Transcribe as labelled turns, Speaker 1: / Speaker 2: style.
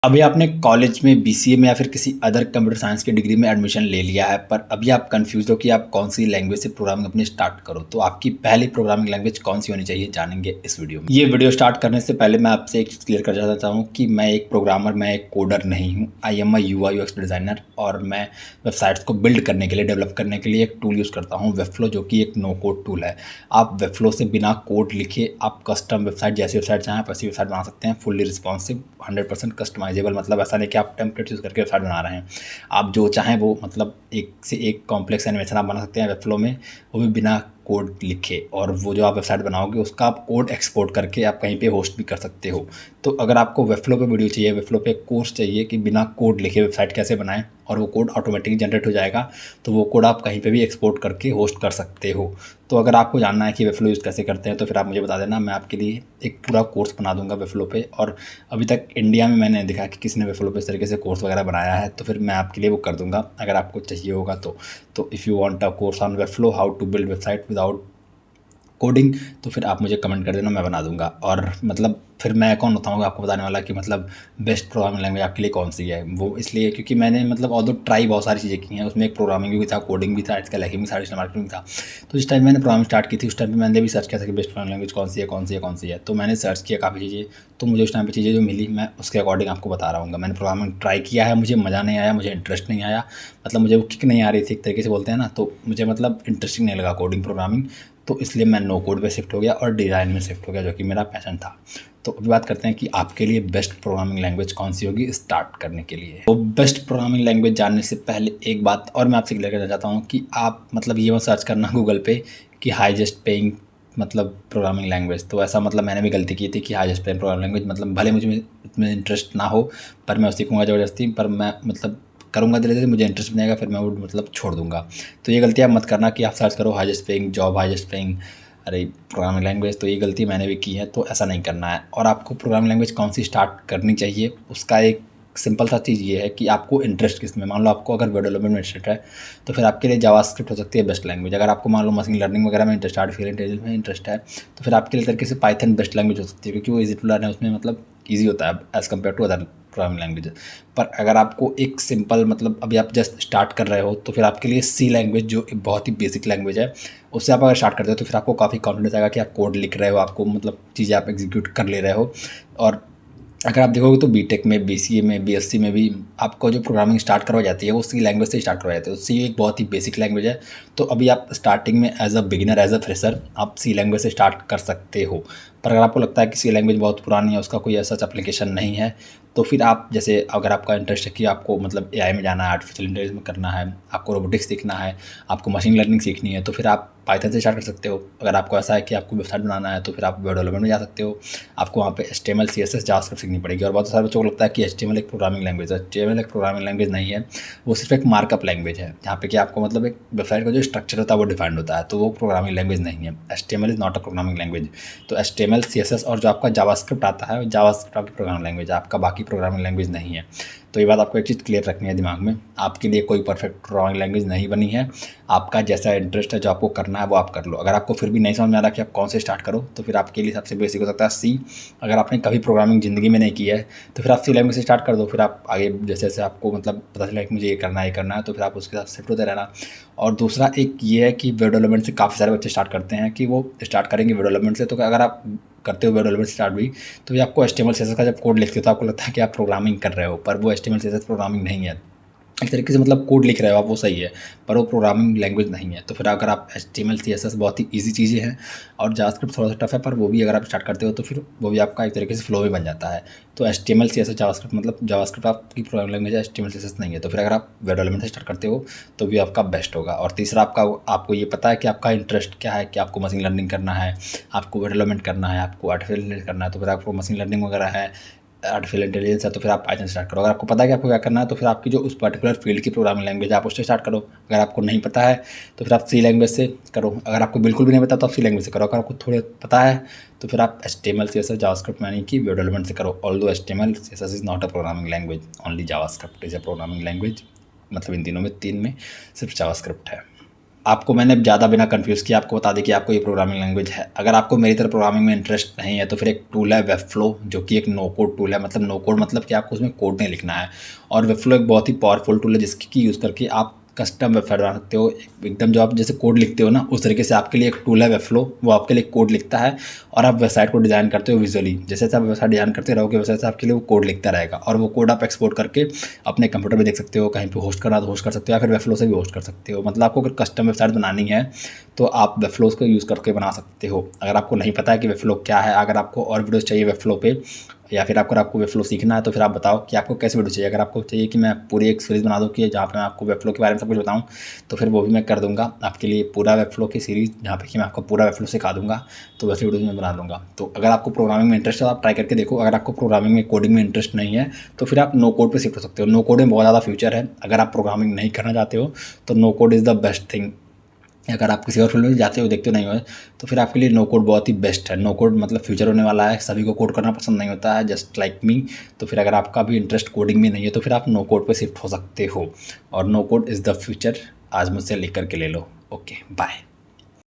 Speaker 1: अभी आपने कॉलेज में बीसीए में या फिर किसी अदर कंप्यूटर साइंस की डिग्री में एडमिशन ले लिया है, पर अभी आप कंफ्यूज हो कि आप कौन सी लैंग्वेज से प्रोग्रामिंग अपनी स्टार्ट करो। तो आपकी पहली प्रोग्रामिंग लैंग्वेज कौन सी होनी चाहिए, जानेंगे इस वीडियो में। ये वीडियो स्टार्ट करने से पहले मैं आपसे एक चीज़ क्लियर कर जाना चाहता हूँ कि मैं एक प्रोग्रामर, मैं एक कोडर नहीं हूँ। I am I UI UX designer, और मैं वेबसाइट्स को बिल्ड करने के लिए, डेवलप करने के लिए एक टूल यूज़ करता हूँ, वेबफ्लो, जो कि एक नो कोड टूल है। आप वेबफ्लो से बिना कोड लिखे आप कस्टम वेबसाइट, जैसी वेबसाइट चाहें वैसी वेबसाइट बना सकते हैं। फुल्ली रिस्पॉन्सिव, 100% कस्टमाइजेबल, मतलब ऐसा नहीं कि आप टेम्पलेट यूज़ करके वेबसाइट बना रहे हैं। आप जो चाहें वो, मतलब एक से एक कॉम्प्लेक्स एनिमेशन आप बना सकते हैं वेबफ्लो में, वो भी बिना कोड लिखे। और वो जो आप वेबसाइट बनाओगे उसका आप कोड एक्सपोर्ट करके आप कहीं पे होस्ट भी कर सकते हो। तो अगर आपको वेबफ्लो पे वीडियो चाहिए, वेबफ्लो पे कोर्स चाहिए कि बिना कोड लिखे वेबसाइट कैसे बनाएं और वो कोड ऑटोमेटिक जनरेट हो जाएगा, तो वो कोड आप कहीं पे भी एक्सपोर्ट करके होस्ट कर सकते हो। तो अगर आपको जानना है कि वेबफ्लो यूज़ कैसे करते हैं तो फिर आप मुझे बता देना, मैं आपके लिए एक पूरा कोर्स बना दूंगा वेबफ्लो पे। और अभी तक इंडिया में मैंने देखा कि किसी ने वेबफ्लो पे इस तरीके से कोर्स वगैरह बनाया है, तो फिर मैं आपके लिए वो कर दूंगा अगर आपको चाहिए होगा तो if you want a course on Webflow, how to build website without coding, तो फिर आप मुझे कमेंट कर देना, मैं बना दूंगा। और मतलब फिर मैं कौन होता हूँ आपको बताने वाला कि मतलब बेस्ट प्रोग्रामिंग लैंग्वेज आपके लिए कौन सी है। वो इसलिए क्योंकि मैंने मतलब ऑल्दो ट्राई बहुत सारी चीज़ें की हैं, उसमें एक प्रोग्रामिंग भी था, कोडिंग भी था, इसका हैकिंग भी था, डिजिटल मार्केटिंग भी था। तो जिस टाइम मैंने प्रोग्रामिंग स्टार्ट की थी उस टाइम पे मैंने भी सर्च किया था कि बेस्ट प्रोग्रामिंग लैंग्वेज कौन सी है, कौन सी है, कौन सी है। तो मैंने सर्च किया काफ़ी चीज़ें, तो मुझे उस टाइम पे चीज़ें जो मिली मैं उसके अकॉर्डिंग आपको बता रहा हूँ। मैंने प्रोग्रामिंग ट्राई किया है, मुझे मज़ा नहीं आया, मुझे इंटरेस्ट नहीं आया, मतलब मुझे वो किक नहीं आ रही थी, एक तरीके से बोलते हैं ना, तो मुझे मतलब इंटरेस्टिंग नहीं लगा कोडिंग प्रोग्रामिंग। तो इसलिए मैं नो कोड पे शिफ्ट हो गया और डिज़ाइन में शिफ्ट हो गया, जो कि मेरा पैशन था। तो अभी बात करते हैं कि आपके लिए बेस्ट प्रोग्रामिंग लैंग्वेज कौन सी होगी स्टार्ट करने के लिए। तो बेस्ट प्रोग्रामिंग लैंग्वेज जानने से पहले एक बात और मैं आपसे क्लियर करना चाहता हूँ कि आप मतलब ये मत सर्च करना गूगल पे कि हाईएस्ट पेइंग मतलब प्रोग्रामिंग लैंग्वेज। तो ऐसा मतलब मैंने भी गलती की थी कि हाईएस्ट पेइंग प्रोग्रामिंग लैंग्वेज, मतलब भले मुझे इसमें इंटरेस्ट ना हो पर मैं सीखूंगा ज़बरदस्ती, पर मैं मतलब करूँगा धीरे धीरे, मुझे इंटरेस्ट नहीं आएगा फिर मैं वो मतलब छोड़ दूंगा। तो ये गलती आप मत करना कि आप सर्च करो highest paying job, highest paying अरे प्रोग्रामिंग लैंग्वेज। तो ये गलती मैंने भी की है, तो ऐसा नहीं करना है। और आपको प्रोग्रामिंग लैंग्वेज कौन सी स्टार्ट करनी चाहिए, उसका एक सिंपल सा चीज़ ये है कि आपको इंटरेस्ट किस में। मान लो आपको अगर वेब डेवलपमेंट में इंटरेस्ट है तो फिर आपके लिए जावास्क्रिप्ट हो सकती है बेस्ट लैंग्वेज। अगर आपको मान लो मशीन लर्निंग वगैरह में इंटरेस्ट, आर्टिफिशियल इंटेलिजेंस में इंटरेस्ट है, तो फिर आपके लिए तरीके से पाइथन बेस्ट लैंग्वेज हो सकती है, क्योंकि वो ईजी टू लर्न है, उसमें मतलब ईजी होता है as compare to other programming language. पर अगर आपको एक सिंपल मतलब अभी आप जस्ट स्टार्ट कर रहे हो तो फिर आपके लिए सी लैंग्वेज, जो एक बहुत ही बेसिक लैंग्वेज है, उससे आप अगर स्टार्ट करते हो तो फिर आपको काफ़ी कॉन्फिडेंस आएगा कि आप कोड लिख रहे हो, आपको मतलब चीज़ें आप एग्जीक्यूट कर ले रहे हो। और अगर आप देखोगे तो बीटेक में, बीसीए में, बीएससी में भी आपको जो प्रोग्रामिंग स्टार्ट करवाई जाती है वो सी लैंग्वेज से स्टार्ट करवाई जाती है। तो सी एक बहुत ही बेसिक लैंग्वेज है। तो अभी आप स्टार्टिंग में as a beginner, as a fresher आप सी लैंग्वेज से स्टार्ट कर सकते हो। पर अगर आपको लगता है कि सी लैंग्वेज बहुत पुरानी है, उसका कोई ऐसा एप्लीकेशन नहीं है, तो फिर आप जैसे अगर आपका इंटरेस्ट है कि आपको मतलब एआई में जाना है, आर्टिफिशियल इंटेलिजेंस में करना है, आपको रोबोटिक्स सीखना है, आपको मशीन लर्निंग सीखनी है, तो फिर आप पाइथन से स्टार्ट कर सकते हो। अगर आपको ऐसा है कि आपको वेबसाइट बनाना है तो फिर आप वेब डेवलपमेंट में जा सकते हो। आपको वहाँ पे HTML CSS जावास्क्रिप्ट सीखनी पड़ेगी। और बहुत सारे बच्चों को लगता है कि HTML एक प्रोग्रामिंग लैंग्वेज है। HTML एक प्रोग्रामिंग लैंग्वेज नहीं है, वो सिर्फ एक मार्कअप लैंग्वेज है, जहाँ पे कि आपको मतलब एक वेबसाइट का जो स्ट्रक्चर होता है वो डिफाइंड होता है, तो वो प्रोग्रामिंग लैंग्वेज नहीं है। HTML is not a programming language. तो HTML CSS और जो आपका जावास्क्रिप्ट आता है, जावास्क्रिप्ट आपकी प्रोग्रामिंग लैंग्वेज है, आपका बाकी प्रोग्रामिंग लैंग्वेज नहीं है। तो ये बात आपको एक चीज़ क्लियर रखनी है दिमाग में, आपके लिए कोई परफेक्ट प्रोग्रामिंग लैंग्वेज नहीं बनी है। आपका जैसा इंटरेस्ट है, जो आपको करना है वो आप कर लो। अगर आपको फिर भी नहीं समझ में आ रहा कि आप कौन से स्टार्ट करो, तो फिर आपके लिए सबसे बेसिक हो सकता है सी। अगर आपने कभी प्रोग्रामिंग ज़िंदगी में नहीं की है तो फिर आप सी लैंग्वेज से स्टार्ट कर दो। फिर आप आगे जैसे जैसे आपको मतलब पता चला कि मुझे ये करना है, ये करना है, तो फिर आप उसके साथ शिफ्ट होते रहना। और दूसरा एक ये है कि वेब डेवलपमेंट से काफ़ी सारे बच्चे स्टार्ट करते हैं कि वो स्टार्ट करेंगे वेब डेवलपमेंट से। तो अगर आप करते हो वेब डेवलपमेंट स्टार्ट भी, तो ये आपको HTML CSS का जब कोड लिखते हो तो आपको लगता है कि आप प्रोग्रामिंग कर रहे हो, पर वो HTML CSS प्रोग्रामिंग नहीं है। एक तरीके से मतलब कोड लिख रहे हो आप, वो सही है, पर वो प्रोग्रामिंग लैंग्वेज नहीं है। तो फिर अगर आप HTML CSS बहुत ही ईजी चीज़ें हैं, और जावास्क्रिप्ट थोड़ा सा टफ है, पर वो भी अगर आप स्टार्ट करते हो तो फिर वो भी आपका एक तरीके से फ्लो में बन जाता है। तो HTML CSS जावास्क्रिप्ट, मतलब जावास्क्रिप्ट आपकी प्रोग्रामिंग लैंग्वेज है, HTML CSS नहीं है। तो फिर अगर आप वेब डेवलपमेंट से स्टार्ट करते हो तो भी आपका बेस्ट होगा। और तीसरा आपको ये पता है कि आपका इंटरेस्ट क्या है, कि आपको मशीन लर्निंग करना है, आपको वेब डेवलपमेंट करना है, आपको आर्टिफिशियल इंटेलिजेंस करना है, तो फिर आपको मशीन लर्निंग वगैरह है, आर्टिफिशियल इंटेलिजेंस है, तो फिर आप पाइथन स्टार्ट करो। अगर आपको पता है कि आपको क्या करना है तो फिर आपकी जो उस पर्टिकुलर फील्ड की प्रोग्रामिंग लैंग्वेज है आप उससे स्टार्ट करो। अगर आपको नहीं पता है तो फिर आप सी लैंग्वेज से करो। अगर आपको बिल्कुल भी नहीं पता तो आप सी लैंग्वेज से करो। अगर आपको थोड़े पता है तो फिर आप HTML CSS जावास्क्रिप्ट यानी कि वेब डेवलपमेंट से करो। Although HTML CSS is not a programming language, only JavaScript is a programming language. मतलब इन तीनों में, तीन में सिर्फ जावास्क्रिप्ट है। आपको मैंने ज़्यादा बिना कन्फ्यूज़ किए आपको बता दें कि आपको ये प्रोग्रामिंग लैंग्वेज है। अगर आपको मेरी तरह प्रोग्रामिंग में इंटरेस्ट नहीं है तो फिर एक टूल है वेबफ्लो, जो कि एक नो कोड टूल है। मतलब नो कोड मतलब कि आपको उसमें कोड नहीं लिखना है, और वेबफ्लो एक बहुत ही पावरफुल टूल है जिसकी यूज़ करके आप कस्टम वेबसाइट बना सकते हो। एकदम जो आप जैसे कोड लिखते हो ना, उस तरीके से आपके लिए एक टूल है वेबफ्लो, वो आपके लिए कोड लिखता है और आप वेबसाइट को डिज़ाइन करते हो विजुअली। जैसे जैसे आप वेबसाइट डिज़ाइन करते रहोगे वैसे वैसे आपके लिए वो कोड लिखता रहेगा, और वो कोड आप एक्सपोर्ट करके अपने कंप्यूटर पे देख सकते हो, कहीं पे होस्ट करना तो होस्ट कर सकते हो, या फिर वेबफ्लो से भी होस्ट कर सकते हो। मतलब आपको अगर कस्टम वेबसाइट बनानी है तो आप वेबफ्लोज को यूज़ करके बना सकते हो। अगर आपको नहीं पता है कि वेबफ्लो क्या है, अगर आपको और वीडियोज़ चाहिए वेबफ्लो पे, या फिर अगर आपको वेबफ्लो सीखना है तो फिर आप बताओ कि आपको कैसे वीडियो चाहिए। अगर आपको चाहिए कि मैं पूरी एक सीरीज़ बना दूँ कि जहाँ पे मैं आपको वेबफ्लो के बारे में सब कुछ बताऊँ, तो फिर वो भी मैं कर दूँगा आपके लिए, पूरा वेबफ्लो की सीरीज़ जहाँ पे कि मैं आपको पूरा वेबफ्लो सिखा दूँगा। तो वैसे वीडियो मैं बना दूँगा। तो अगर आपको प्रोग्रामिंग में इंटरेस्ट है तो आप ट्राई करके देखो। अगर आपको प्रोग्रामिंग में, कोडिंग में इंटरेस्ट नहीं है तो फिर आप नो कोड पे शिफ्ट हो सकते हो। नो कोड में बहुत ज़्यादा फ्यूचर है। अगर आप प्रोग्रामिंग नहीं करना चाहते हो तो no code is the best thing. अगर आप किसी और फील्ड में जाते हो, देखते हो नहीं हो, तो फिर आपके लिए नो कोड बहुत ही बेस्ट है। नो कोड मतलब फ्यूचर होने वाला है। सभी को कोड करना पसंद नहीं होता है, जस्ट लाइक मी। तो फिर अगर आपका भी इंटरेस्ट कोडिंग में नहीं है तो फिर आप नो कोड पे शिफ्ट हो सकते हो, और no code is the future. आज मुझसे लिख करके ले लो। Okay, bye.